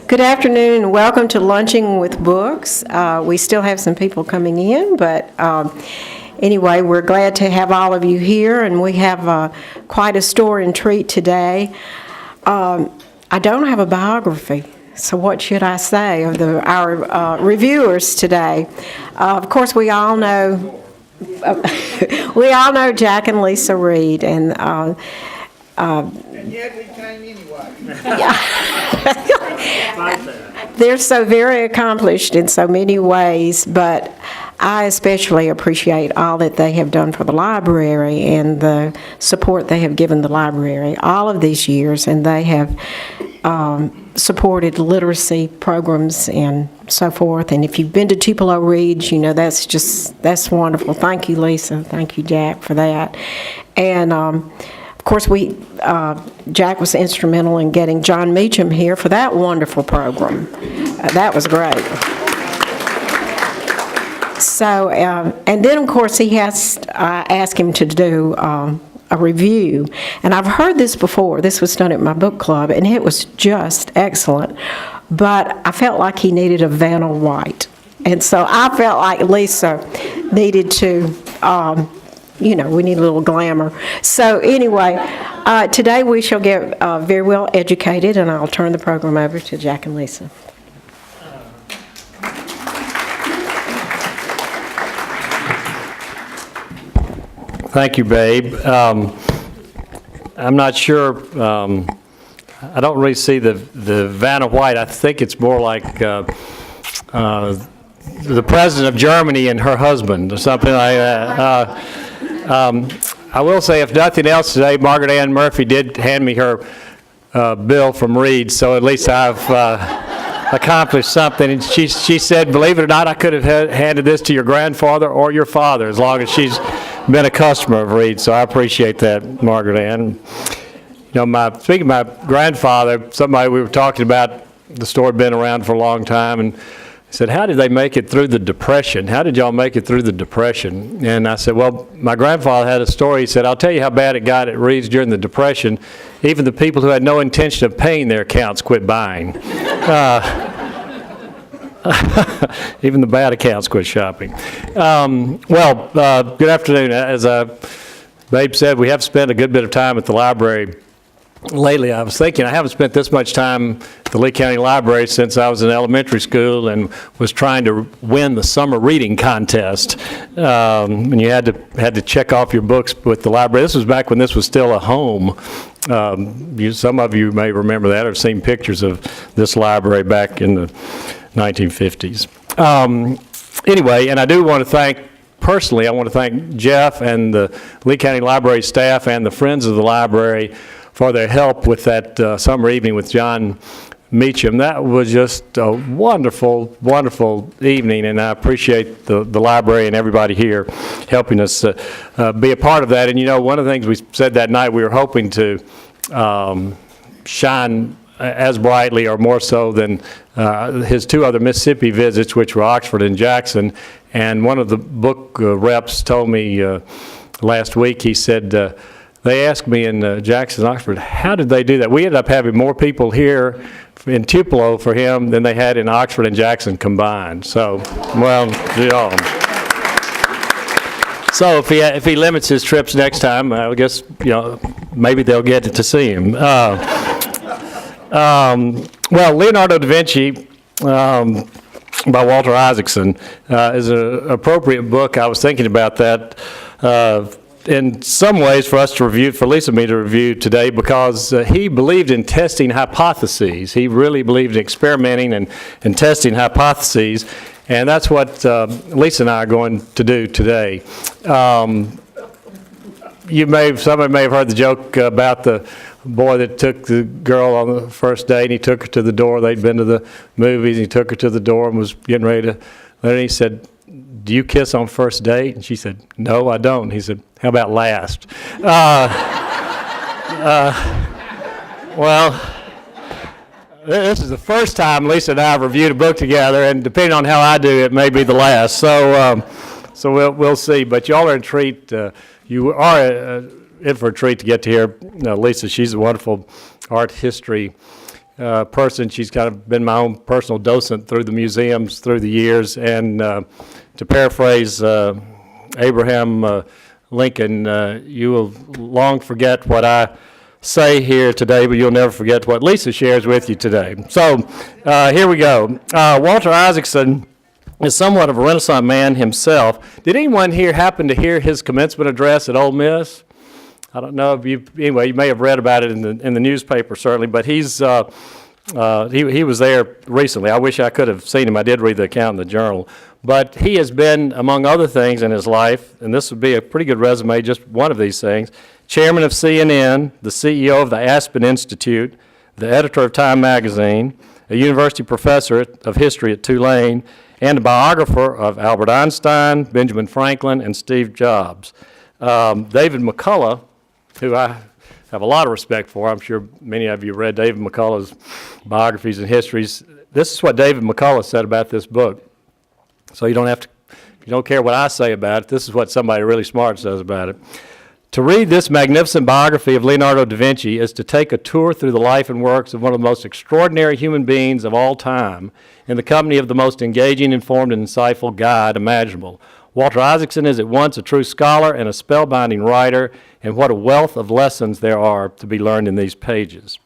Good afternoon and welcome to Lunching with Books. We still have some people coming in, but anyway, we're glad to have all of you here, and we have quite a store and treat today. I don't have a biography, so what should I say of our reviewers today? Of course, we all know Jack and Lisa Reed, and yet we came anyway. They're so very accomplished in so many ways, but I especially appreciate all that they have done for the library and the support they have given the library all of these years, and they have supported literacy programs and so forth. And if you've been to Tupelo Reads, you know that's wonderful. Thank you, Lisa. Thank you, Jack, for that. And of course, Jack was instrumental in getting John Meacham here for that wonderful program. That was great. So, and then of course I asked him to do a review, and I've heard this before. This was done at my book club, and it was just excellent. But I felt like he needed a Vanna White, and so I felt like Lisa needed to. We need a little glamour. So anyway, today we shall get very well educated, and I'll turn the program over to Jack and Lisa. Thank you, Babe. I'm not sure. I don't really see the Vanna White. I think it's more like the president of Germany and her husband or something like that. I will say, if nothing else today, Margaret Ann Murphy did hand me her bill from Reed, so at least I've accomplished something. And she said, believe it or not, I could have handed this to your grandfather or your father, as long as she's been a customer of Reed. So I appreciate that, Margaret Ann. Speaking of my grandfather, somebody we were talking about, the store had been around for a long time, and said, how did they make it through the Depression? How did y'all make it through the Depression? And I said, well, my grandfather had a story. He said, I'll tell you how bad it got at Reed's during the Depression. Even the people who had no intention of paying their accounts quit buying. Even the bad accounts quit shopping. Good afternoon. As Babe said, we have spent a good bit of time at the library lately. I was thinking I haven't spent this much time at the Lee County Library since I was in elementary school and was trying to win the summer reading contest. And you had to check off your books with the library. This was back when this was still a home. Some of you may remember that or have seen pictures of this library back in the 1950s. Anyway, and I do want to thank personally, I want to thank Jeff and the Lee County Library staff and the Friends of the Library for their help with that summer evening with John Meacham. That was just a wonderful, wonderful evening, and I appreciate the library and everybody here helping us be a part of that. And one of the things we said that night, we were hoping to shine as brightly or more so than his two other Mississippi visits, which were Oxford and Jackson. And one of the book reps told me last week, he said, they asked me in Jackson, Oxford, how did they do that? We ended up having more people here in Tupelo for him than they had in Oxford and Jackson combined. So, So if he limits his trips next time, I guess maybe they'll get to see him. Leonardo da Vinci by Walter Isaacson is an appropriate book. I was thinking about that in some ways for us to review, for Lisa and me to review today, because he believed in testing hypotheses. He really believed in experimenting and testing hypotheses, and that's what Lisa and I are going to do today. Somebody may have heard the joke about the boy that took the girl on the first date, and he took her to the door. They'd been to the movies, and he took her to the door and was getting ready to let her. He said, do you kiss on first date? And she said, no, I don't. He said, how about last? This is the first time Lisa and I have reviewed a book together, and depending on how I do, it may be the last. So we'll see. But y'all are in treat. You are in for a treat to get to hear Lisa. She's a wonderful art history person. She's kind of been my own personal docent through the museums through the years. And to paraphrase Abraham Lincoln, you will long forget what I say here today, but you'll never forget what Lisa shares with you today. So here we go. Walter Isaacson is somewhat of a Renaissance man himself. Did anyone here happen to hear his commencement address at Ole Miss? I don't know if you, anyway, you may have read about it in the newspaper certainly, but he was there recently. I wish I could have seen him. I did read the account in the journal. But he has been, among other things in his life, and this would be a pretty good resume, just one of these things, chairman of CNN, the CEO of the Aspen Institute, the editor of Time magazine, a university professor of history at Tulane, and a biographer of Albert Einstein, Benjamin Franklin, and Steve Jobs. David McCullough, who I have a lot of respect for. I'm sure many of you read David McCullough's biographies and histories. This is what David McCullough said about this book. So you don't have to, if you don't care what I say about it, this is what somebody really smart says about it. To read this magnificent biography of Leonardo da Vinci is to take a tour through the life and works of one of the most extraordinary human beings of all time in the company of the most engaging, informed, and insightful guide imaginable. Walter Isaacson is at once a true scholar and a spellbinding writer, and what a wealth of lessons there are to be learned in these pages.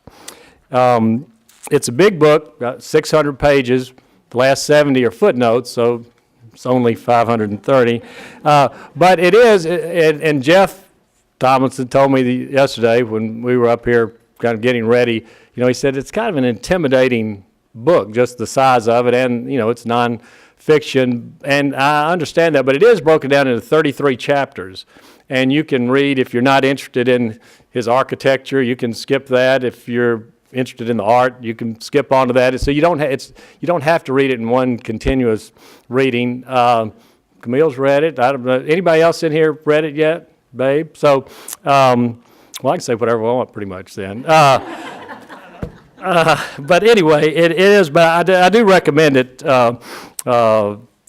It's a big book, about 600 pages. The last 70 are footnotes, so it's only 530. But it is, and Jeff Tomlinson told me yesterday when we were up here kind of getting ready, he said it's kind of an intimidating book, just the size of it, and, it's non-fiction, and I understand that, but it is broken down into 33 chapters, and you can read, if you're not interested in his architecture, you can skip that. If you're interested in the art, you can skip onto that. So you don't have to read it in one continuous reading. Camille's read it. I don't know. Anybody else in here read it yet, babe? So, well, I can say whatever I want pretty much then. But anyway, it is, but I do recommend it.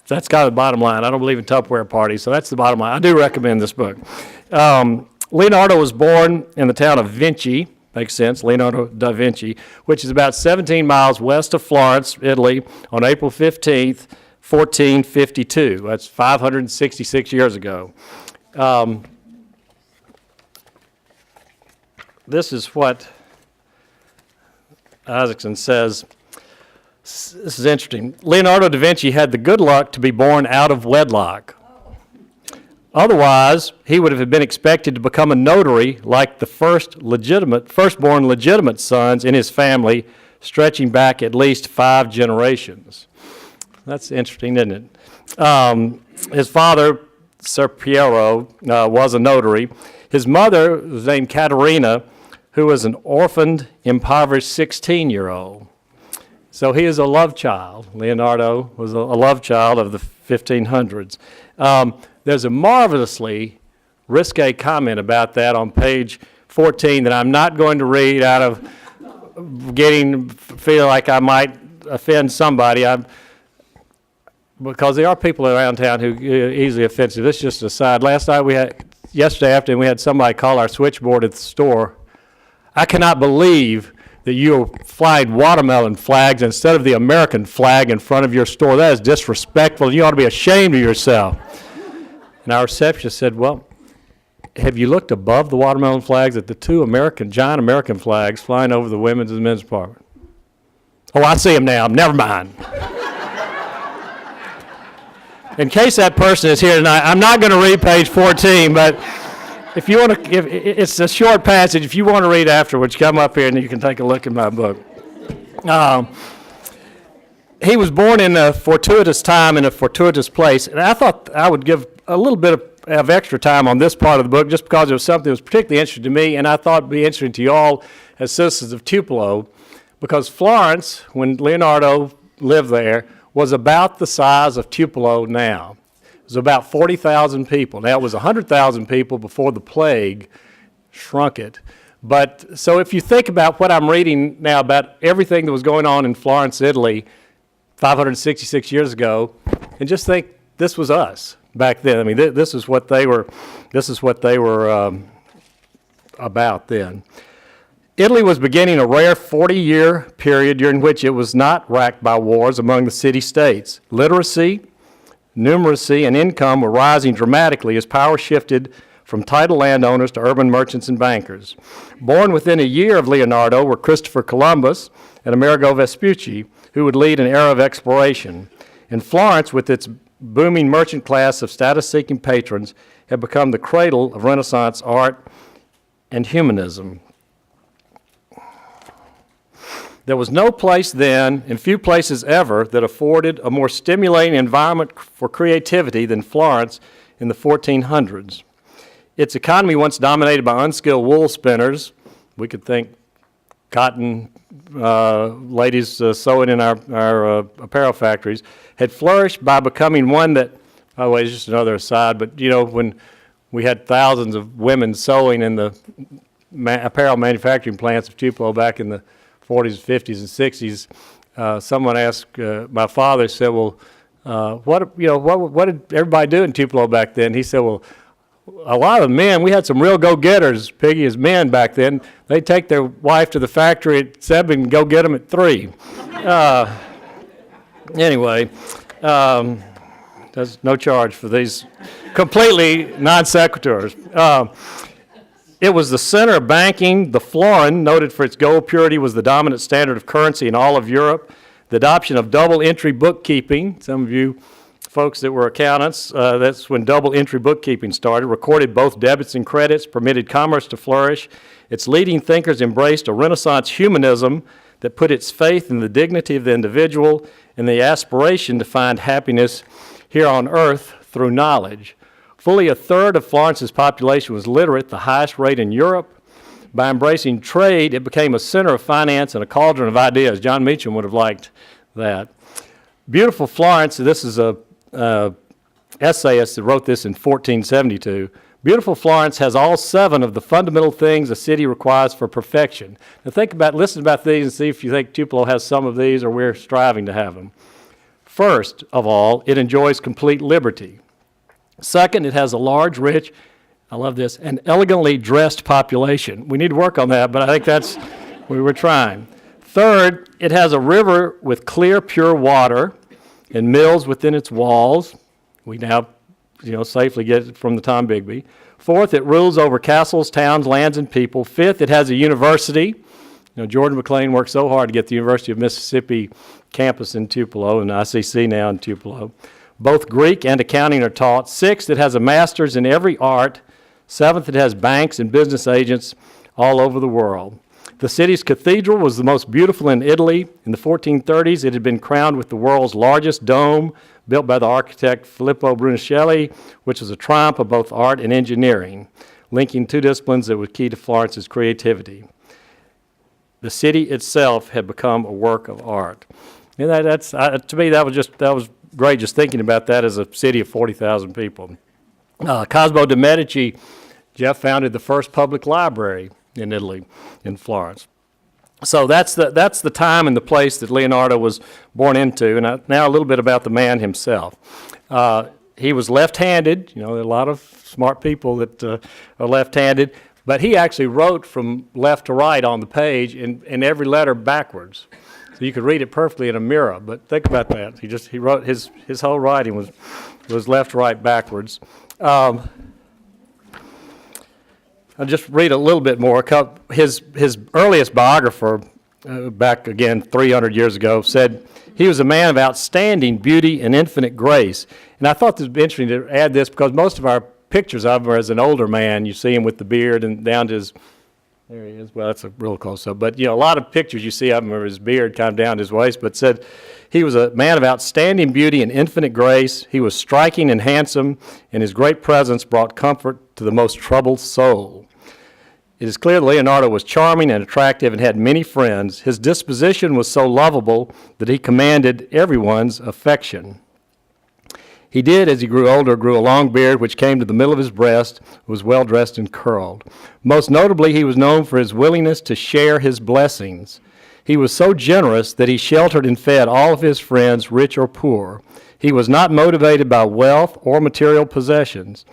That's kind of the bottom line. I don't believe in Tupperware parties, so that's the bottom line. I do recommend this book. Leonardo was born in the town of Vinci, makes sense, Leonardo da Vinci, which is about 17 miles west of Florence, Italy, on April 15th, 1452. That's 566 years ago. This is what Isaacson says. This is interesting. Leonardo da Vinci had the good luck to be born out of wedlock. Otherwise, he would have been expected to become a notary like the firstborn legitimate sons in his family, stretching back at least 5 generations. That's interesting, isn't it? His father, Ser Piero, was a notary. His mother was named Caterina, who was an orphaned, impoverished 16-year-old. So he is a love child. Leonardo was a love child of the 1500s. There's a marvelously risque comment about that on page 14 that I'm not going to read out of feel like I might offend somebody. Because there are people around town who are easily offensive. This is just an aside. Yesterday afternoon, we had somebody call our switchboard at the store. I cannot believe that you're flying watermelon flags instead of the American flag in front of your store. That is disrespectful. You ought to be ashamed of yourself. And our receptionist said, well, have you looked above the watermelon flags at the 2 giant American flags flying over the women's and men's department? Oh, I see them now. Never mind. In case that person is here tonight, I'm not going to read page 14, but if you want to, it's a short passage. If you want to read afterwards, come up here and you can take a look at my book. He was born in a fortuitous time in a fortuitous place, and I thought I would give a little bit of extra time on this part of the book just because it was something that was particularly interesting to me, and I thought it would be interesting to you all as citizens of Tupelo, because Florence, when Leonardo lived there, was about the size of Tupelo now. It was about 40,000 people. Now, it was 100,000 people before the plague shrunk it. But so if you think about what I'm reading now about everything that was going on in Florence, Italy, 566 years ago, and just think this was us back then. I mean, this is what they were about then. Italy was beginning a rare 40-year period during which it was not racked by wars among the city-states. Literacy, numeracy, and income were rising dramatically as power shifted from title landowners to urban merchants and bankers. Born within a year of Leonardo were Christopher Columbus and Amerigo Vespucci, who would lead an era of exploration. And Florence, with its booming merchant class of status-seeking patrons, had become the cradle of Renaissance art and humanism. There was no place then, and few places ever, that afforded a more stimulating environment for creativity than Florence in the 1400s. Its economy, once dominated by unskilled wool spinners, we could think cotton ladies sewing in our apparel factories, had flourished by becoming one that, by the way, it's just another aside, but you know, when we had thousands of women sewing in the apparel manufacturing plants of Tupelo back in the 40s, 50s, and 60s, someone asked my father, said, well, what did everybody do in Tupelo back then? He said, well, a lot of men, we had some real go-getters, Piggy, as men back then. They'd take their wife to the factory at 7 and go get them at 3. Anyway, there's no charge for these completely non sequiturs. It was the center of banking. The florin, noted for its gold purity, was the dominant standard of currency in all of Europe. The adoption of double entry bookkeeping, some of you folks that were accountants, that's when double entry bookkeeping started, recorded both debits and credits, permitted commerce to flourish. Its leading thinkers embraced a Renaissance humanism that put its faith in the dignity of the individual and the aspiration to find happiness here on earth through knowledge. Fully a third of Florence's population was literate, the highest rate in Europe. By embracing trade, it became a center of finance and a cauldron of ideas. John Meacham would have liked that. Beautiful Florence, this is a essayist that wrote this in 1472. Beautiful Florence has all 7 of the fundamental things a city requires for perfection. Now listen about these and see if you think Tupelo has some of these or we're striving to have them. First of all, it enjoys complete liberty. Second, it has a large, rich, I love this, and elegantly dressed population. We need to work on that, but I think that's, we were trying. Third, it has a river with clear, pure water and mills within its walls. We now, safely get it from the Tom Bigby. Fourth, it rules over castles, towns, lands, and people. Fifth, it has a university. Jordan McLean worked so hard to get the University of Mississippi campus in Tupelo and ICC now in Tupelo. Both Greek and accounting are taught. Sixth, it has a master's in every art. Seventh, it has banks and business agents all over the world. The city's cathedral was the most beautiful in Italy. In the 1430s, it had been crowned with the world's largest dome, built by the architect Filippo Brunelleschi, which was a triumph of both art and engineering, linking 2 disciplines that were key to Florence's creativity. The city itself had become a work of art. And to me, that was great just thinking about that as a city of 40,000 people. Cosmo de' Medici, Jeff, founded the first public library in Italy, in Florence. So that's the time and the place that Leonardo was born into. And now a little bit about the man himself. He was left-handed. There are a lot of smart people that are left-handed. But he actually wrote from left to right on the page and every letter backwards. So you could read it perfectly in a mirror. But think about that. He wrote his whole writing was left, right, backwards. I'll just read a little bit more. His earliest biographer, back again 300 years ago, said he was a man of outstanding beauty and infinite grace. And I thought this would be interesting to add this because most of our pictures of him are as an older man. You see him with the beard and down to his, there he is. Well, that's a real close-up. But, a lot of pictures you see of him are his beard kind of down to his waist, but said he was a man of outstanding beauty and infinite grace. He was striking and handsome, and his great presence brought comfort to the most troubled soul. It is clear that Leonardo was charming and attractive and had many friends. His disposition was so lovable that he commanded everyone's affection. He did, as he grew older, grew a long beard which came to the middle of his breast, was well dressed and curled. Most notably, he was known for his willingness to share his blessings. He was so generous that he sheltered and fed all of his friends, rich or poor. He was not motivated by wealth or material possessions.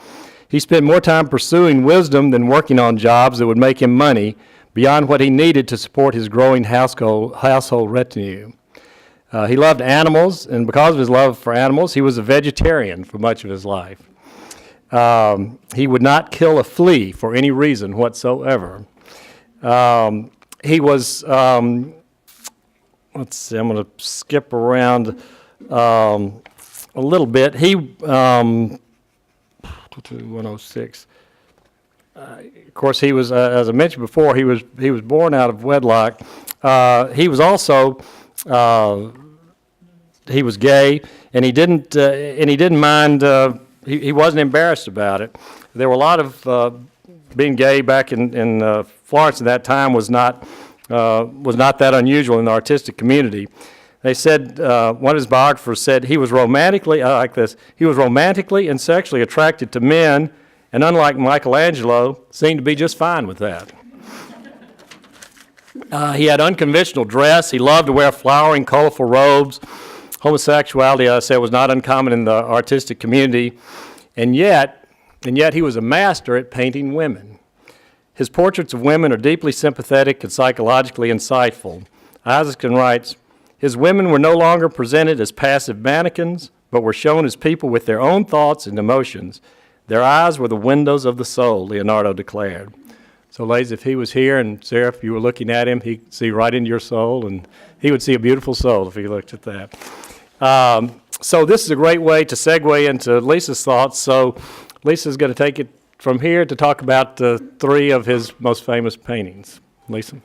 He spent more time pursuing wisdom than working on jobs that would make him money beyond what he needed to support his growing household retinue. He loved animals, and because of his love for animals, he was a vegetarian for much of his life. He would not kill a flea for any reason whatsoever. He was, let's see, I'm going to skip around a little bit. He, 106. Of course, he was, as I mentioned before, he was born out of wedlock. He was also, he was gay, and he didn't mind. He wasn't embarrassed about it. There were a lot of being gay back in Florence at that time was not that unusual in the artistic community. They said, one of his biographers said he was romantically, I like this, he was romantically and sexually attracted to men, and unlike Michelangelo, seemed to be just fine with that. He had unconventional dress. He loved to wear flowering, colorful robes. Homosexuality, as I said, was not uncommon in the artistic community, and yet he was a master at painting women. His portraits of women are deeply sympathetic and psychologically insightful. Isaacson writes, his women were no longer presented as passive mannequins, but were shown as people with their own thoughts and emotions. Their eyes were the windows of the soul, Leonardo declared. So, ladies, if he was here, and Sarah, if you were looking at him, he'd see right into your soul, and he would see a beautiful soul if he looked at that. So this is a great way to segue into Lisa's thoughts. So Lisa's going to take it from here to talk about three of his most famous paintings. Lisa.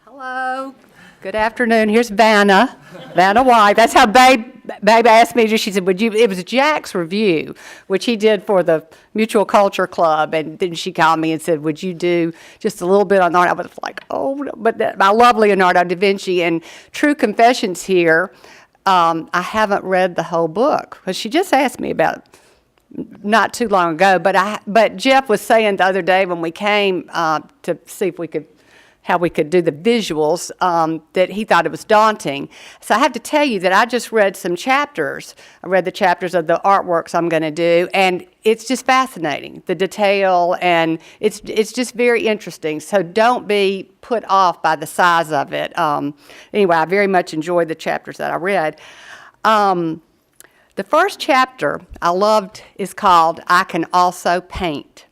Hello. Good afternoon. Here's Vanna White. That's how Babe asked me. She said, it was Jack's review, which he did for the Mutual Culture Club. And then she called me and said, would you do just a little bit on that? I was like, oh, no. But I love Leonardo da Vinci. And true confessions here, I haven't read the whole book. Because she just asked me about it not too long ago. But Jeff was saying the other day when we came to see if we could how we could do the visuals, that he thought it was daunting. So I have to tell you that I just read some chapters. I read the chapters of the artworks I'm going to do, and it's just fascinating, the detail, and it's just very interesting. So don't be put off by the size of it. Anyway, I very much enjoyed the chapters that I read. The first chapter I loved is called I Can Also Paint,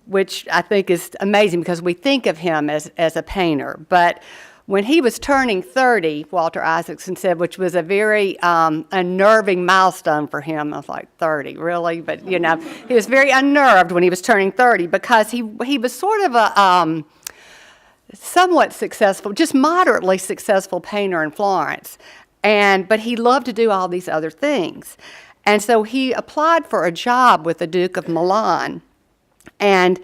which I think is amazing because we think of him as a painter. But when he was turning 30, Walter Isaacson said, which was a very unnerving milestone for him. I was like, 30, really? But, you know, he was very unnerved when he was turning 30 because he was sort of a somewhat successful, just moderately successful painter in Florence. But he loved to do all these other things. And so he applied for a job with the Duke of Milan. And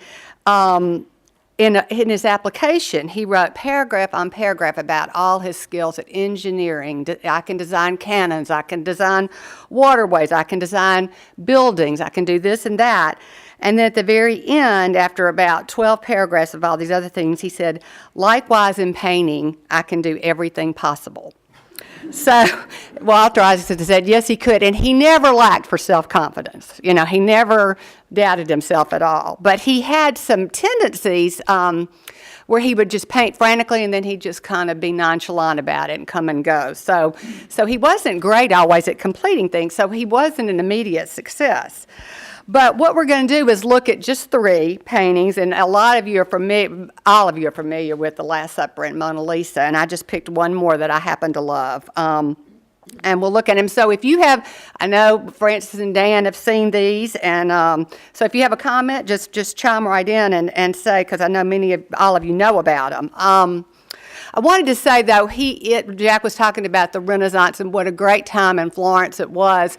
in his application, he wrote paragraph on paragraph about all his skills at engineering. I can design cannons, I can design waterways, I can design buildings, I can do this and that. And then at the very end, after about 12 paragraphs of all these other things, he said, likewise in painting, I can do everything possible. So Walter Isaacson said, yes, he could. And he never lacked for self-confidence. You know, he never doubted himself at all. But he had some tendencies where he would just paint frantically and then he'd just kind of be nonchalant about it and come and go. So he wasn't great always at completing things, so he wasn't an immediate success. But what we're going to do is look at just three paintings, and a lot of you are familiar, all of you are familiar with The Last Supper and Mona Lisa, and I just picked one more that I happen to love. And we'll look at them. So if you have, I know Francis and Dan have seen these, and so if you have a comment, just chime right in and say, because I know all of you know about them. I wanted to say, though, Jack was talking about the Renaissance and what a great time in Florence it was.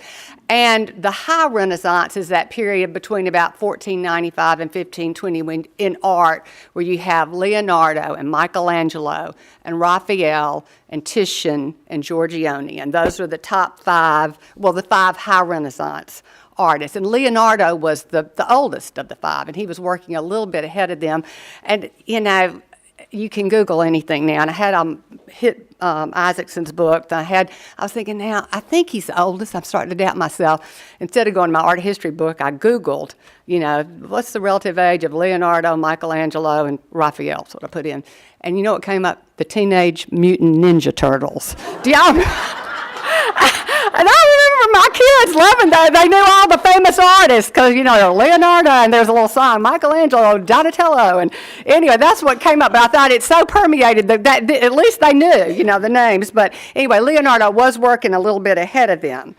And the high Renaissance is that period between about 1495 and 1520 in art, where you have Leonardo and Michelangelo and Raphael and Titian and Giorgione. And those are the top five, the five high Renaissance artists. And Leonardo was the oldest of the five, and he was working a little bit ahead of them. And, you know, you can Google anything now, and I had hit Isaacson's book. I was thinking, now, I think he's the oldest. I'm starting to doubt myself. Instead of going to my art history book, I Googled, what's the relative age of Leonardo, Michelangelo, and Raphael? That's what I put in. And you know what came up? The Teenage Mutant Ninja Turtles. Do y'all? And I remember my kids loving that. They knew all the famous artists because, Leonardo, and there's a little song, Michelangelo, Donatello. And anyway, that's what came up. But I thought it so permeated that at least they knew, the names. But anyway, Leonardo was working a little bit ahead of them.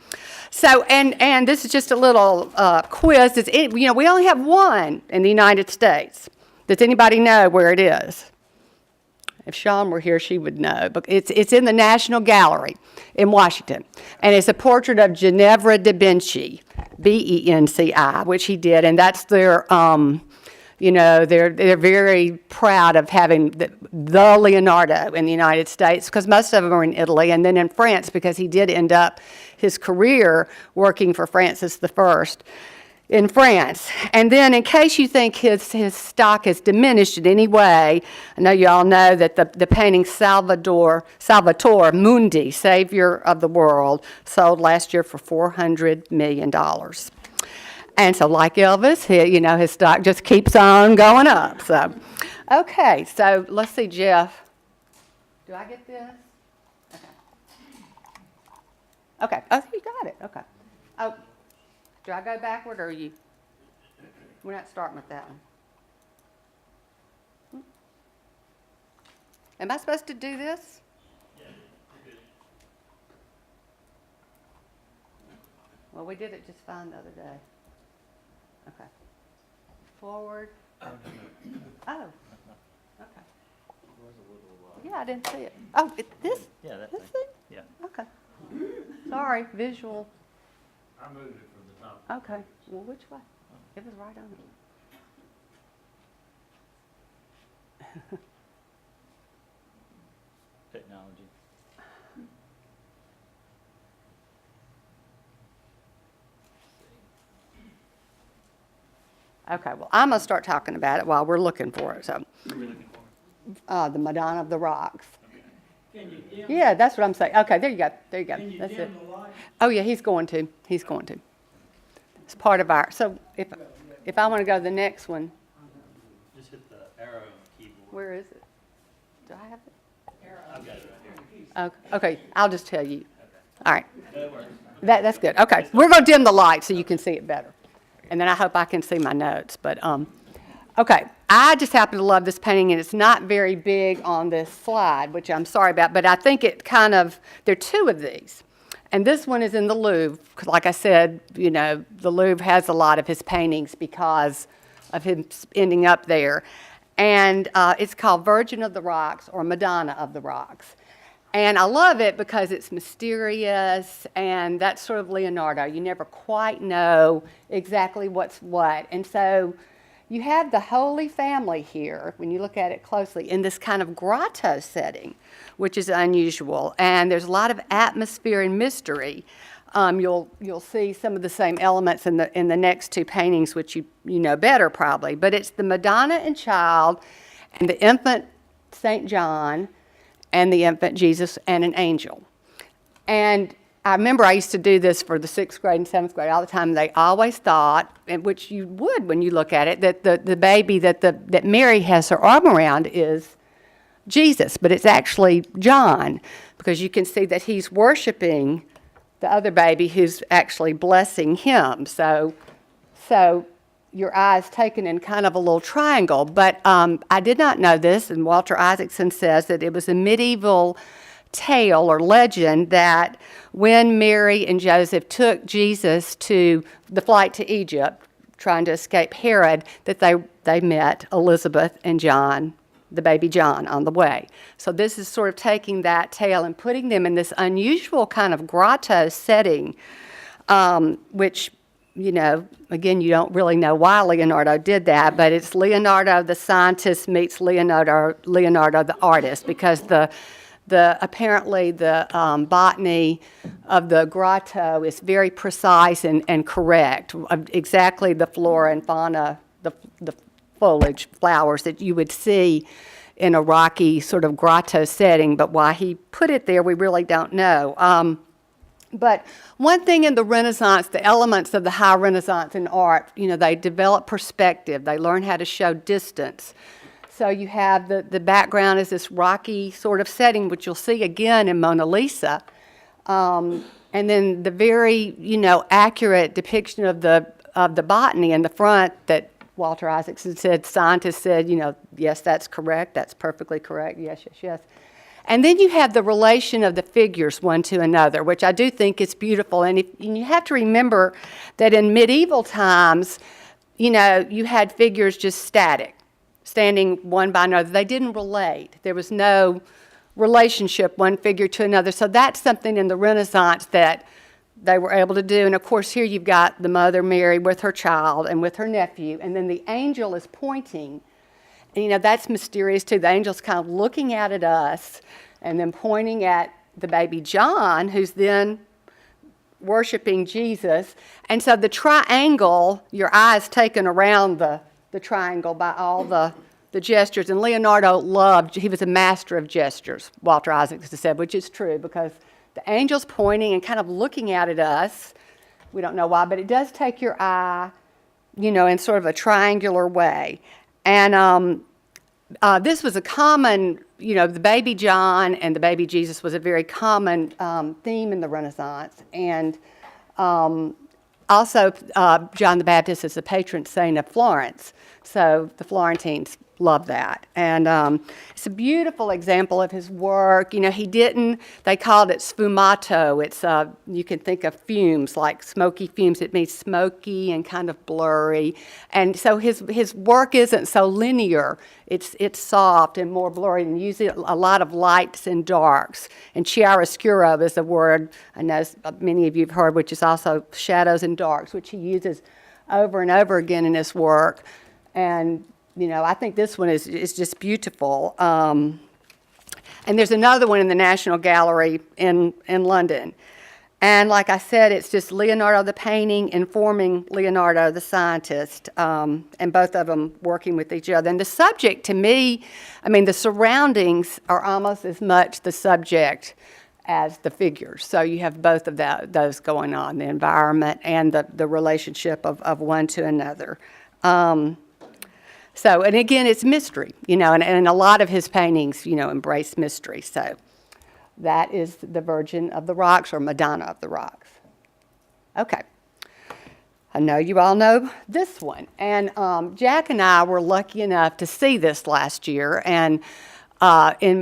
So, and this is just a little quiz. We only have one in the United States. Does anybody know where it is? If Sean were here, she would know. But it's in the National Gallery in Washington. And it's a portrait of Ginevra da Vinci, Benci, which he did. And that's their, they're very proud of having the Leonardo in the United States, because most of them are in Italy, and then in France, because he did end up his career working for Francis I in France. And then, in case you think his stock has diminished in any way, I know you all know that the painting Salvator Mundi, Savior of the World, sold last year for $400 million. And so, like Elvis, his stock just keeps on going up. So, okay, so let's see, Jeff. Do I get this? Okay. Oh, you got it. Okay. Oh. Do I go backward, or are you? We're not starting with that one. Am I supposed to do this? Yeah, you're good. Well, we did it just fine the other day. Okay. Forward. Oh. Okay. Yeah, I didn't see it. Oh, this? Yeah, that this thing. thing? Yeah. Okay. Sorry, visual. I moved it from the top. Okay. Well, which way? It was right on it. Technology. Okay, well, I'm going to start talking about it while we're looking for it. So, What are we looking for? the Madonna of the Rocks. Can you dim? Yeah, that's what I'm saying. Okay, there you go. There you go. Can you That's it. dim the light? Oh, yeah, he's going to. He's going to. It's part of our, so if I want to go to the next one, Just hit the arrow on the keyboard. where is it? Do I have it? I've got it right here. Oh, okay, I'll just tell you. Okay. All right, That works. that's good. Okay, we're going to dim the light so you can see it better. And then I hope I can see my notes, but, okay. I just happen to love this painting, and it's not very big on this slide, which I'm sorry about, but I think it there are two of these. And this one is in the Louvre, 'cause like I said, the Louvre has a lot of his paintings because of him ending up there. And it's called Virgin of the Rocks, or Madonna of the Rocks. And I love it because it's mysterious, and that's sort of Leonardo. You never quite know exactly what's what. And so you have the Holy Family here, when you look at it closely, in this kind of grotto setting, which is unusual. And there's a lot of atmosphere and mystery. You'll see some of the same elements in the next two paintings, which you know better probably. But it's the Madonna and Child, and the infant St. John, and the infant Jesus, and an angel. And I remember I used to do this for the 6th grade and 7th grade all the time. They always thought, and which you would when you look at it, that the baby that Mary has her arm around is Jesus, but it's actually John, because you can see that he's worshiping the other baby who's actually blessing him. So your eye is taken in kind of a little triangle. But I did not know this, and Walter Isaacson says that it was a medieval tale or legend that when Mary and Joseph took Jesus to the flight to Egypt, trying to escape Herod, that they met Elizabeth and John, the baby John, on the way. So this is sort of taking that tale and putting them in this unusual kind of grotto setting, which, again, you don't really know why Leonardo did that, but it's Leonardo the scientist meets Leonardo the artist, because apparently the botany of the grotto is very precise and correct, exactly the flora and fauna, the foliage, flowers that you would see in a rocky sort of grotto setting, but why he put it there, we really don't know. But one thing in the Renaissance, the elements of the high Renaissance in art, they develop perspective. They learn how to show distance. So you have the background is this rocky sort of setting, which you'll see again in Mona Lisa. And then the very, accurate depiction of the botany in the front that Walter Isaacson said, scientists said, yes, that's correct. That's perfectly correct. Yes, yes, yes. And then you have the relation of the figures one to another, which I do think is beautiful. And you have to remember that in medieval times, you had figures just static, standing one by another. They didn't relate. There was no relationship, one figure to another. So that's something in the Renaissance that they were able to do. And of course, here you've got the Mother Mary with her child and with her nephew. And then the angel is pointing. And, that's mysterious too. The angel's kind of looking out at us and then pointing at the baby John, who's then worshiping Jesus. And so the triangle, your eye is taken around the triangle by all the gestures. And Leonardo he was a master of gestures, Walter Isaacson said, which is true because the angel's pointing and kind of looking out at us. We don't know why, but it does take your eye, in sort of a triangular way. And this was a common, the baby John and the baby Jesus was a very common theme in the Renaissance. And also, John the Baptist is the patron saint of Florence. So the Florentines love that. And it's a beautiful example of his work. They called it sfumato. It's, you can think of fumes, like smoky fumes. It means smoky and kind of blurry. And so his work isn't so linear. It's soft and more blurry and uses a lot of lights and darks. And chiaroscuro is a word I know many of you have heard, which is also shadows and darks, which he uses over and over again in his work. And I think this one is just beautiful. And there's another one in the National Gallery in London. And like I said, it's just Leonardo the painting informing Leonardo the scientist, and both of them working with each other. And the subject, to me, the surroundings are almost as much the subject as the figures. So you have both of those going on, the environment and the relationship of one to another. So, and again, it's mystery, and a lot of his paintings, embrace mystery. So that is the Virgin of the Rocks or Madonna of the Rocks. Okay. I know you all know this one. And Jack and I were lucky enough to see this last year, and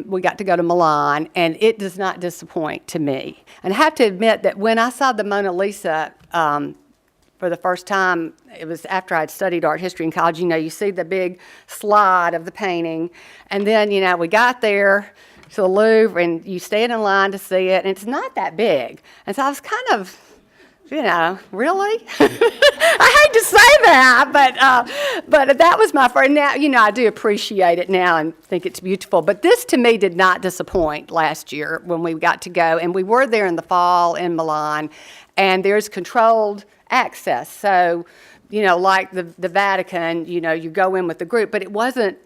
we got to go to Milan, and it does not disappoint to me. And I have to admit that when I saw the Mona Lisa, for the first time, it was after I'd studied art history in college. You see the big slide of the painting. And then, we got there to the Louvre, and you stand in line to see it, and it's not that big. And so I was kind of, really? I hate to say that, but that was my first. Now, I do appreciate it now and think it's beautiful. But this, to me, did not disappoint last year when we got to go. And we were there in the fall in Milan, and there's controlled access. So, like the Vatican, you go in with the group, but it wasn't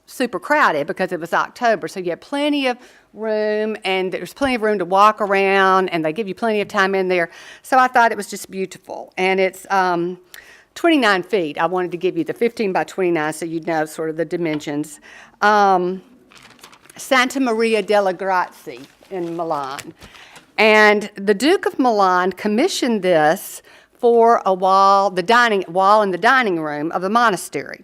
super crowded because it was October. So you had plenty of room, and there's plenty of room to walk around, and they give you plenty of time in there. So I thought it was just beautiful. And it's 29 feet. I wanted to give you the 15 by 29 so you'd know sort of the dimensions. Santa Maria delle Grazie in Milan. And the Duke of Milan commissioned this for a wall in the dining room of the monastery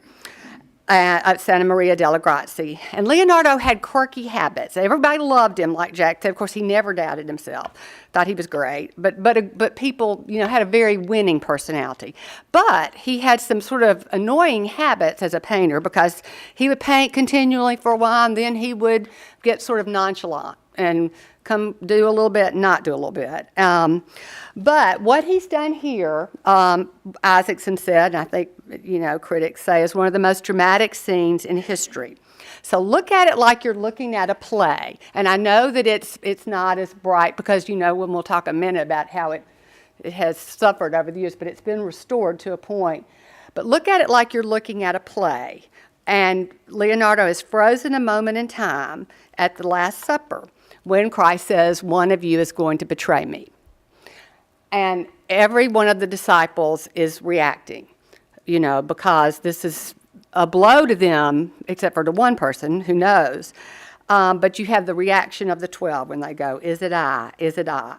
at Santa Maria delle Grazie. And Leonardo had quirky habits. Everybody loved him, like Jack said. Of course, he never doubted himself. Thought he was great. But people, had a very winning personality. But he had some sort of annoying habits as a painter because he would paint continually for a while, and then he would get sort of nonchalant and come do a little bit, not do a little bit. But what he's done here, Isaacson said, and I think, critics say, is one of the most dramatic scenes in history. So look at it like you're looking at a play. And I know that it's not as bright because, when we'll talk a minute about how it has suffered over the years, but it's been restored to a point. But look at it like you're looking at a play. And Leonardo is frozen a moment in time at the Last Supper when Christ says, "One of you is going to betray me." And every one of the disciples is reacting, because this is a blow to them, except for to one person who knows. But you have the reaction of the 12 when they go, "Is it I? Is it I?"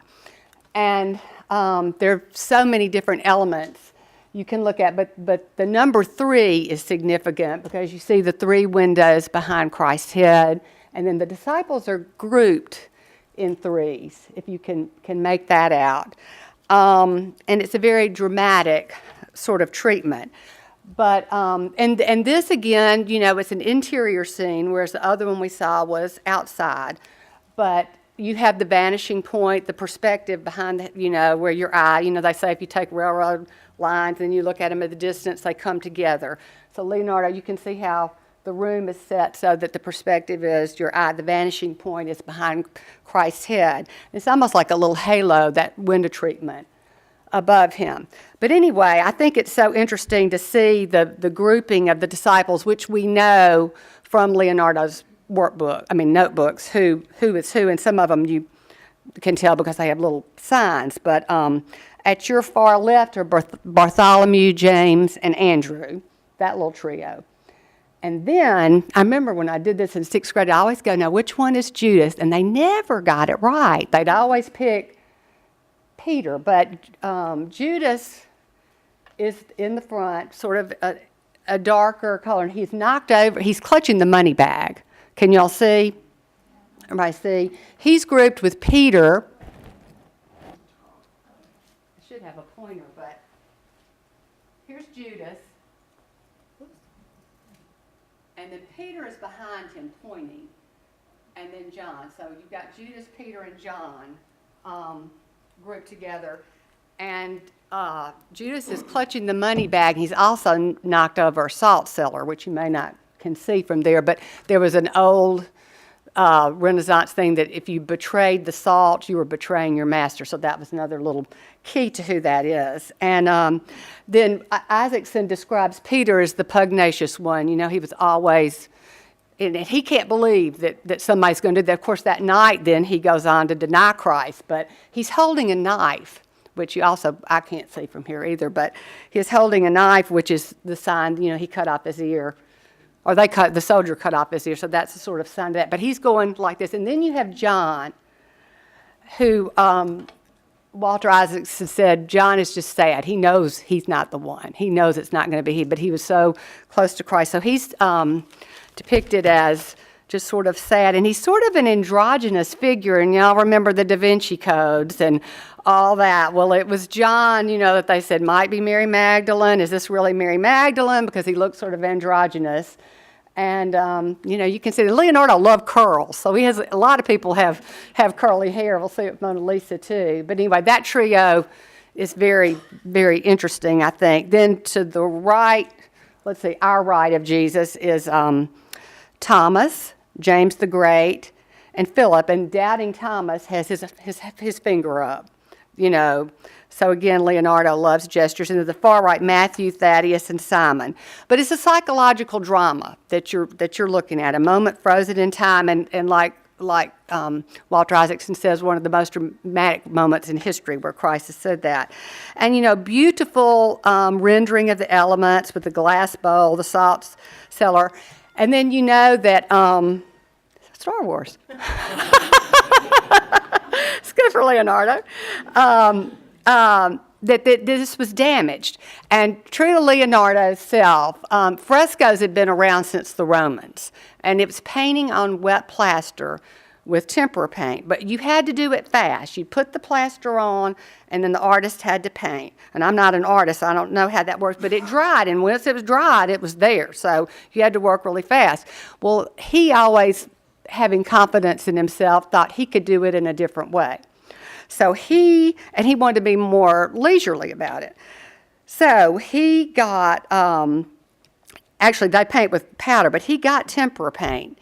And there are so many different elements you can look at, but the number 3 is significant because you see the 3 windows behind Christ's head, and then the disciples are grouped in 3s, if you can make that out. And it's a very dramatic sort of treatment. But, and this again, it's an interior scene, whereas the other one we saw was outside. But you have the vanishing point, the perspective behind, where your eye, they say if you take railroad lines and you look at them at the distance, they come together. So Leonardo, you can see how the room is set so that the perspective is your eye, the vanishing point is behind Christ's head. It's almost like a little halo, that window treatment above him. But anyway, I think it's so interesting to see the grouping of the disciples, which we know from Leonardo's notebooks, who is who, and some of them you can tell because they have little signs. But at your far left are Bartholomew, James, and Andrew, that little trio. And then, I remember when I did this in 6th grade, I always go, now which one is Judas? And they never got it right. They'd always pick Peter, but Judas is in the front, sort of a darker color, and he's knocked over, he's clutching the money bag. Can y'all see? Everybody see? He's grouped with Peter. I should have a pointer, but here's Judas. And then Peter is behind him pointing, and then John. So you've got Judas, Peter, and John grouped together. And Judas is clutching the money bag. He's also knocked over a salt cellar, which you may not can see from there. But there was an old Renaissance thing that if you betrayed the salt, you were betraying your master. So that was another little key to who that is. And then Isaacson describes Peter as the pugnacious one. He was always, and he can't believe that somebody's going to do that. Of course, that night then he goes on to deny Christ, but he's holding a knife, which I can't see from here either, but he's holding a knife, which is the sign, he cut off his ear. Or the soldier cut off his ear, so that's a sort of sign of that. But he's going like this. And then you have John, who Walter Isaacson said, John is just sad. He knows he's not the one. He knows it's not going to be he, but he was so close to Christ. So he's depicted as just sort of sad. And he's sort of an androgynous figure. And y'all remember the Da Vinci codes and all that. Well, it was John, that they said might be Mary Magdalene. Is this really Mary Magdalene? Because he looks sort of androgynous. And, you can see that Leonardo loved curls. So he has, a lot of people have curly hair. We'll see it with Mona Lisa too. But anyway, that trio is very, very interesting, I think. Then to the right, let's see, our right of Jesus is Thomas, James the Great, and Philip. And doubting Thomas has his finger up, So again, Leonardo loves gestures. And to the far right, Matthew, Thaddeus, and Simon. But it's a psychological drama that you're looking at, a moment frozen in time, and like Walter Isaacson says, one of the most dramatic moments in history where Christ has said that. And beautiful rendering of the elements with the glass bowl, the salt cellar, and then that Star Wars. It's good for Leonardo. That this was damaged. And true to Leonardo's self, frescoes had been around since the Romans, and it was painting on wet plaster with tempera paint. But you had to do it fast. You put the plaster on, and then the artist had to paint. And I'm not an artist, I don't know how that works, but it dried, and once it was dried, it was there. So you had to work really fast. Well, he always, having confidence in himself, thought he could do it in a different way. So he wanted to be more leisurely about it. So he got, actually they paint with powder, but he got tempera paint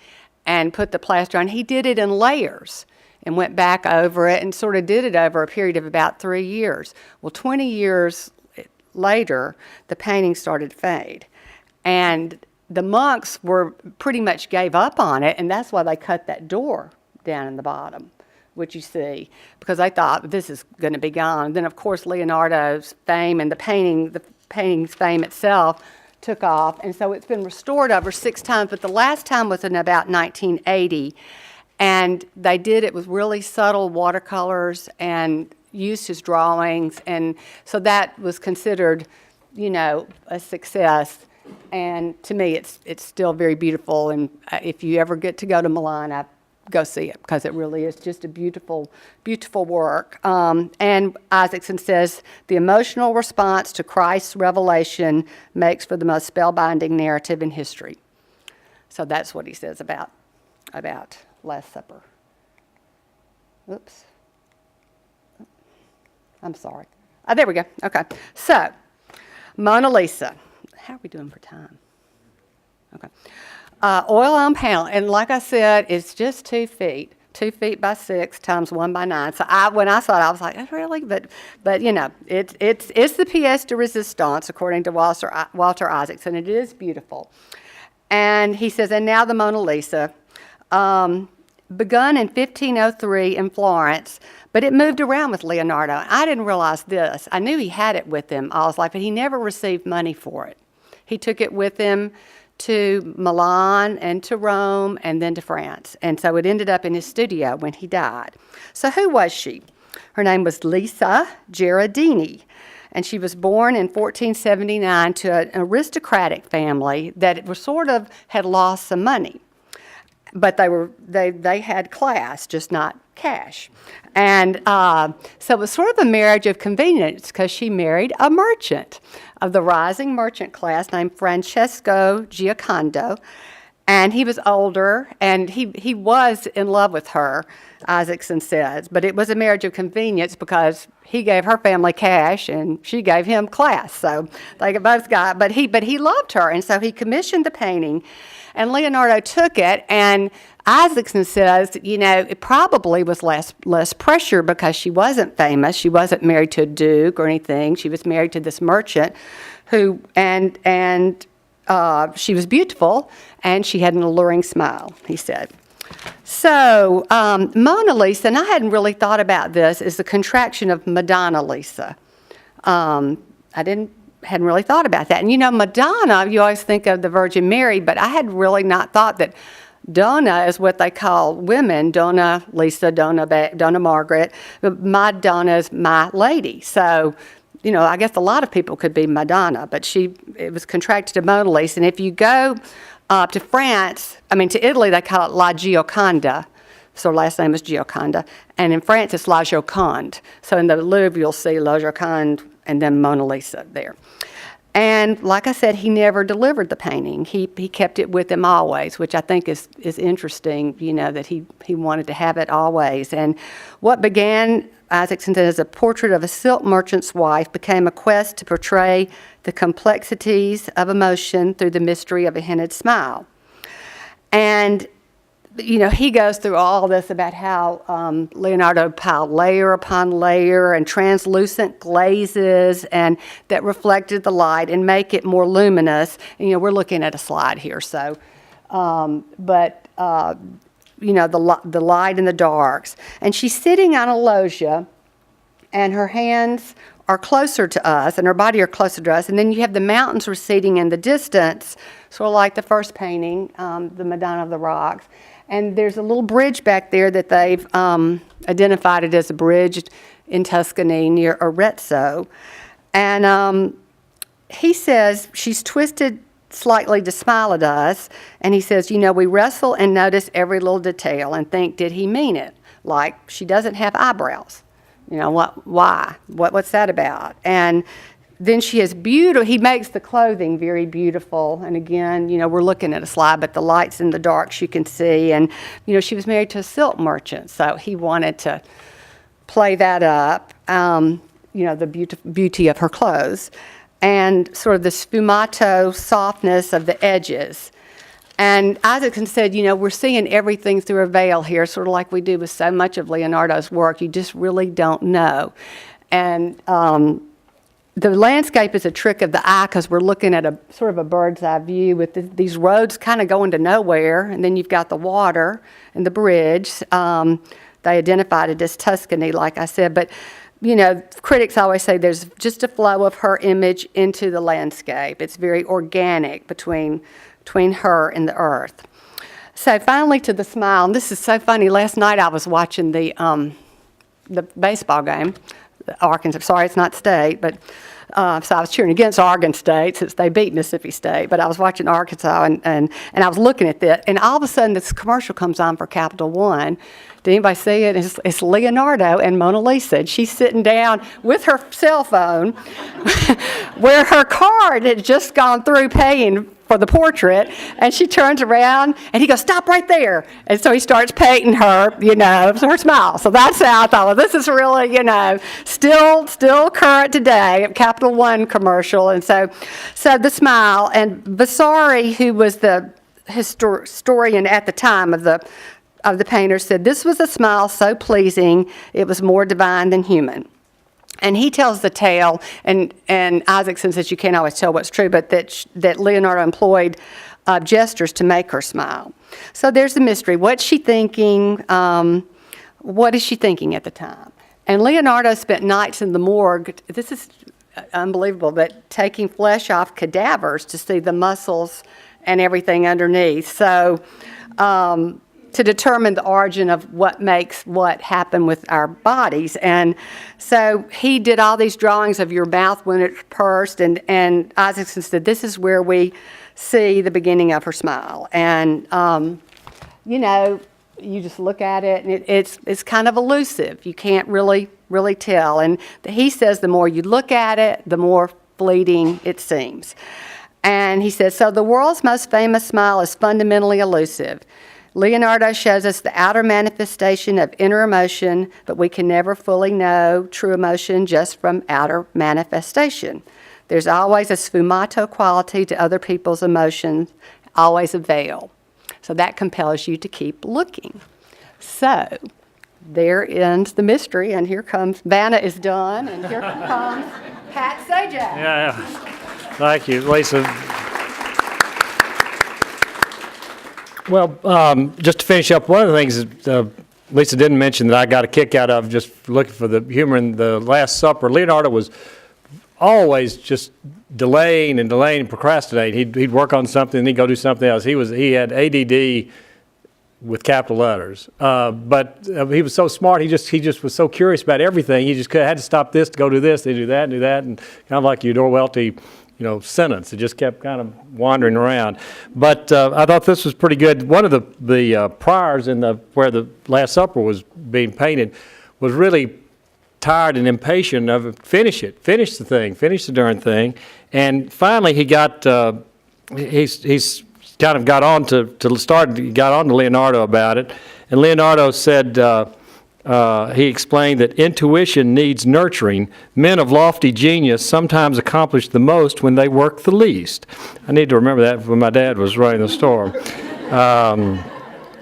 and put the plaster on. He did it in layers and went back over it and sort of did it over a period of about 3 years. Well, 20 years later, the painting started to fade. And the monks were pretty much gave up on it, and that's why they cut that door down in the bottom, which you see, because they thought this is going to be gone. Then, of course, Leonardo's fame and the painting's fame itself took off, and so it's been restored over 6 times, but the last time was in about 1980, and they did it with really subtle watercolors and used his drawings, and so that was considered, you know, a success. And to me, it's still very beautiful, and if you ever get to go to Milan, go see it, because it really is just a beautiful, beautiful work. And Isaacson says, the emotional response to Christ's revelation makes for the most spellbinding narrative in history. So that's what he says about Last Supper. Oops. I'm sorry. There we go. Okay. So, Mona Lisa. How are we doing for time? Okay. Oil on panel, and like I said, it's just 2 feet. 2 feet by 6 times 1 by 9. So when I saw it, I was like, really? But you know, it's the pièce de résistance, according to Walter Isaacson. It is beautiful. And he says, and now the Mona Lisa, begun in 1503 in Florence, but it moved around with Leonardo. I didn't realize this. I knew he had it with him. I was like, but he never received money for it. He took it with him to Milan and to Rome and then to France. And so it ended up in his studio when he died. So who was she? Her name was Lisa Gherardini, and she was born in 1479 to an aristocratic family that was sort of had lost some money. But they had class, just not cash. And so it was sort of a marriage of convenience, because she married a merchant of the rising merchant class named Francesco Giocondo. And he was older, and he was in love with her, Isaacson says. But it was a marriage of convenience because he gave her family cash and she gave him class. So they both got, but he loved her, and so he commissioned the painting. And Leonardo took it, and Isaacson says, you know, it probably was less pressure because she wasn't famous. She wasn't married to a duke or anything. She was married to this merchant who, and she was beautiful, and she had an alluring smile, he said. So Mona Lisa, and I hadn't really thought about this, is the contraction of Madonna Lisa. I hadn't really thought about that. And you know, Madonna, you always think of the Virgin Mary, but I had really not thought that Donna is what they call women, Donna Lisa, Donna Margaret. My Donna is my lady. So, you know, I guess a lot of people could be Madonna, but it was contracted to Mona Lisa. And if you go to France, to Italy, they call it La Gioconda. So her last name is Gioconda. And in France, it's La Joconde. So in the Louvre, you'll see La Joconde and then Mona Lisa there. And like I said, he never delivered the painting. He kept it with him always, which I think is interesting, you know, that he wanted to have it always. And what began, Isaacson said, as a portrait of a silk merchant's wife became a quest to portray the complexities of emotion through the mystery of a hinted smile. And you know, he goes through all this about how Leonardo piled layer upon layer and translucent glazes and that reflected the light and make it more luminous. And, you know, we're looking at a slide here, so, you know, the light and the darks. And she's sitting on a loggia, and her hands are closer to us, and her body are closer to us. And then you have the mountains receding in the distance, sort of like the first painting, the Madonna of the Rocks. And there's a little bridge back there that they've identified it as a bridge in Tuscany near Arezzo. And he says she's twisted slightly to smile at us. And he says, you know, we wrestle and notice every little detail and think, did he mean it? Like, she doesn't have eyebrows. You know, why? What's that about? And then she has beautiful, he makes the clothing very beautiful. And again, you know, we're looking at a slide, but the lights in the darks you can see. And, you know, she was married to a silk merchant, so he wanted to play that up, you know, the beauty of her clothes. And sort of the sfumato softness of the edges. And Isaacson said, you know, we're seeing everything through a veil here, sort of like we do with so much of Leonardo's work. You just really don't know. And the landscape is a trick of the eye because we're looking at a sort of a bird's eye view with these roads kind of going to nowhere, and then you've got the water and the bridge. They identified it as Tuscany, like I said, but critics always say there's just a flow of her image into the landscape. It's very organic between her and the earth. So finally to the smile, and this is so funny. Last night I was watching the baseball game. Arkansas, sorry, it's not state, but so I was cheering against Oregon State since they beat Mississippi State. But I was watching Arkansas and I was looking at that, and all of a sudden this commercial comes on for Capital One. Did anybody see it? It's Leonardo and Mona Lisa. And she's sitting down with her cell phone, where her card had just gone through paying for the portrait, and she turns around, and he goes, "Stop right there." And so he starts painting her, her smile. So that's how I thought, well, this is really, still current today, Capital One commercial. And so the smile, and Vasari, who was the historian at the time of the painter, said, "This was a smile so pleasing, it was more divine than human." And he tells the tale, and Isaacson says you can't always tell what's true, but that Leonardo employed gestures to make her smile. So there's the mystery. What's she thinking? What is she thinking at the time? And Leonardo spent nights in the morgue. This is unbelievable, but taking flesh off cadavers to see the muscles and everything underneath. So to determine the origin of what makes what happen with our bodies. And so he did all these drawings of your mouth when it's pursed, and Isaacson said, this is where we see the beginning of her smile. And, you just look at it, and it's kind of elusive. You can't really tell. And he says the more you look at it, the more fleeting it seems. And he says, so the world's most famous smile is fundamentally elusive. Leonardo shows us the outer manifestation of inner emotion, but we can never fully know true emotion just from outer manifestation. There's always a sfumato quality to other people's emotions, always a veil. So that compels you to keep looking. So there ends the mystery, and here comes, Vanna is done, and here comes Pat Sajak. Yeah. Thank you, Lisa. Well, just to finish up, one of the things that Lisa didn't mention that I got a kick out of just looking for the humor in the Last Supper, Leonardo was always just delaying and procrastinating. He'd work on something and he'd go do something else. He had ADD with capital letters, but he was so smart. He just was so curious about everything. He just had to stop this to go do this, then do that, and kind of like Eudora Welty. Sentence. It just kept kind of wandering around. But I thought this was pretty good. One of the priors where the Last Supper was being painted was really tired and impatient of finish the darn thing. And finally he got, he's kind of got on to Leonardo about it. And Leonardo said, he explained that intuition needs nurturing. Men of lofty genius sometimes accomplish the most when they work the least. I need to remember that when my dad was running the store.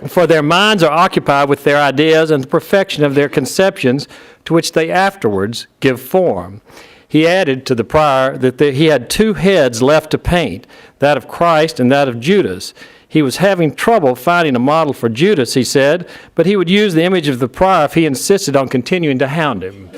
For their minds are occupied with their ideas and the perfection of their conceptions, to which they afterwards give form. He added to the prior that he had two heads left to paint, that of Christ and that of Judas. He was having trouble finding a model for Judas, he said, but he would use the image of the prior if he insisted on continuing to hound him.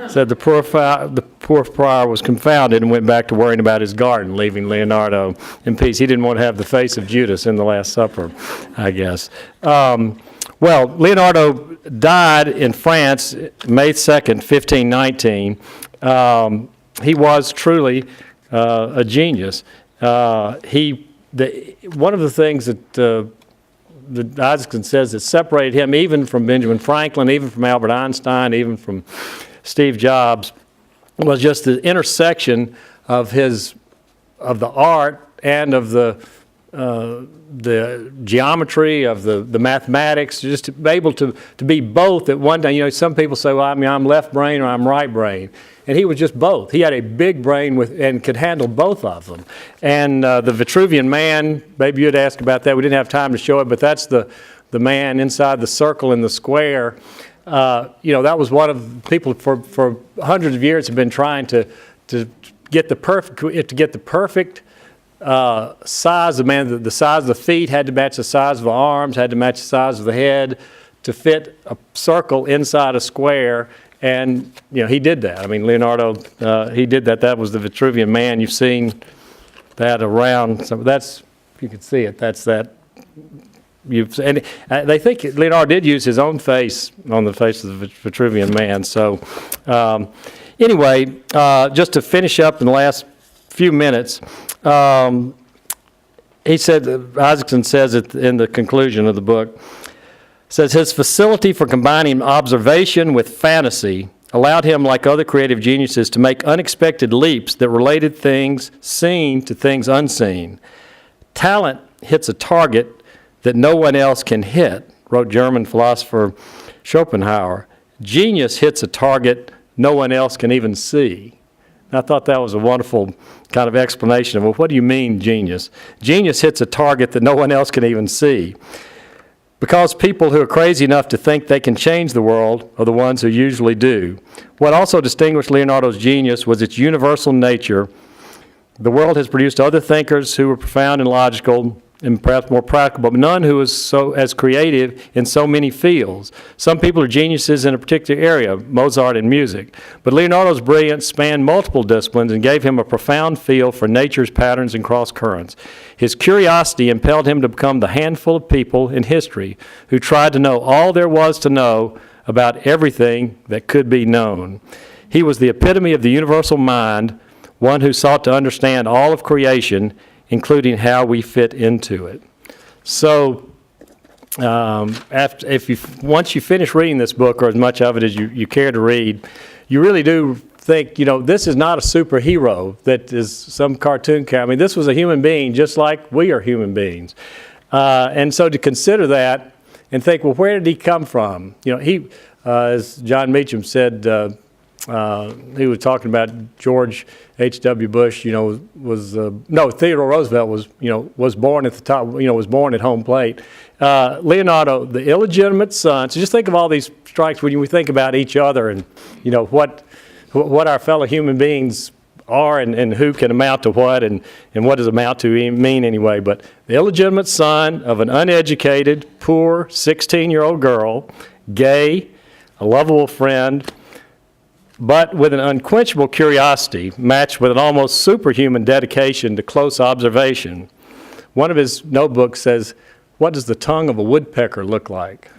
Said the poor prior was confounded and went back to worrying about his garden, leaving Leonardo in peace. He didn't want to have the face of Judas in the Last Supper, I guess. Well, Leonardo died in France May 2nd, 1519. He was truly a genius. One of the things that Isaacson says that separated him even from Benjamin Franklin, even from Albert Einstein, even from Steve Jobs, was just the intersection of the art and of the geometry, of the mathematics, just to be able to be both at one time. Some people say, well, I'm left brain or I'm right brain. And he was just both. He had a big brain and could handle both of them. And the Vitruvian Man, maybe you'd ask about that. We didn't have time to show it, but that's the man inside the circle in the square. that was one of people for hundreds of years have been trying to get the perfect size of man. The size of the feet had to match the size of the arms, had to match the size of the head to fit a circle inside a square. And, he did that. I mean, Leonardo, he did that. That was the Vitruvian Man. You've seen that around. So that's, if you can see it, that's that. And they think Leonardo did use his own face on the face of the Vitruvian Man. So anyway, just to finish up in the last few minutes, he said, Isaacson says it in the conclusion of the book, says his facility for combining observation with fantasy allowed him, like other creative geniuses, to make unexpected leaps that related things seen to things unseen. Talent hits a target that no one else can hit, wrote German philosopher Schopenhauer. Genius hits a target no one else can even see. And I thought that was a wonderful kind of explanation of, well, what do you mean, genius? Genius hits a target that no one else can even see. Because people who are crazy enough to think they can change the world are the ones who usually do. What also distinguished Leonardo's genius was its universal nature. The world has produced other thinkers who were profound and logical and perhaps more practical, but none who is so as creative in so many fields. Some people are geniuses in a particular area, Mozart in music, but Leonardo's brilliance spanned multiple disciplines and gave him a profound feel for nature's patterns and cross currents. His curiosity impelled him to become the handful of people in history who tried to know all there was to know about everything that could be known. He was the epitome of the universal mind, one who sought to understand all of creation, including how we fit into it. So, once you finish reading this book, or as much of it as you care to read, you really do think, this is not a superhero that is some cartoon character. I mean, this was a human being just like we are human beings. And so to consider that and think, well, where did he come from? He, as John Meacham said, he was talking about George H.W. Bush, Theodore Roosevelt was born at the top, was born at home plate. Leonardo, the illegitimate son. So just think of all these strikes when we think about each other and, what our fellow human beings are and who can amount to what and what does amount to mean anyway. But the illegitimate son of an uneducated, poor 16-year-old girl, gay, a lovable friend, but with an unquenchable curiosity matched with an almost superhuman dedication to close observation. One of his notebooks says, "What does the tongue of a woodpecker look like?"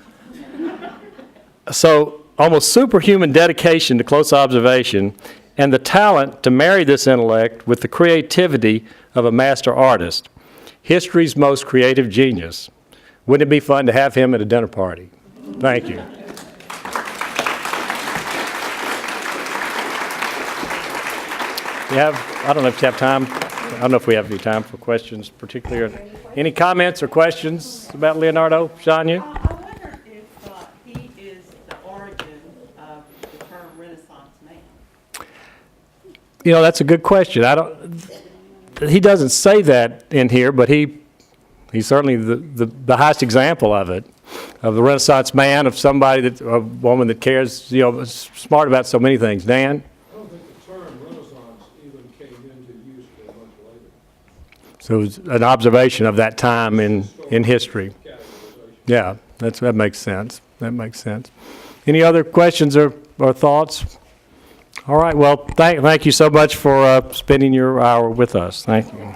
So, almost superhuman dedication to close observation and the talent to marry this intellect with the creativity of a master artist. History's most creative genius. Wouldn't it be fun to have him at a dinner party? Thank you. I don't know if you have time. I don't know if we have any time for questions, particularly. Any comments or questions about Leonardo? Shania? I wonder if he is the origin of the term Renaissance man. That's a good question. He doesn't say that in here, but he's certainly the highest example of it, of the Renaissance man, of somebody a woman that cares, smart about so many things. Dan? I don't think the term Renaissance even came into use until much later. So it was an observation of that time in history. Yeah, that makes sense. That makes sense. Any other questions or thoughts? All right, well, thank you so much for spending your hour with us. Thank you.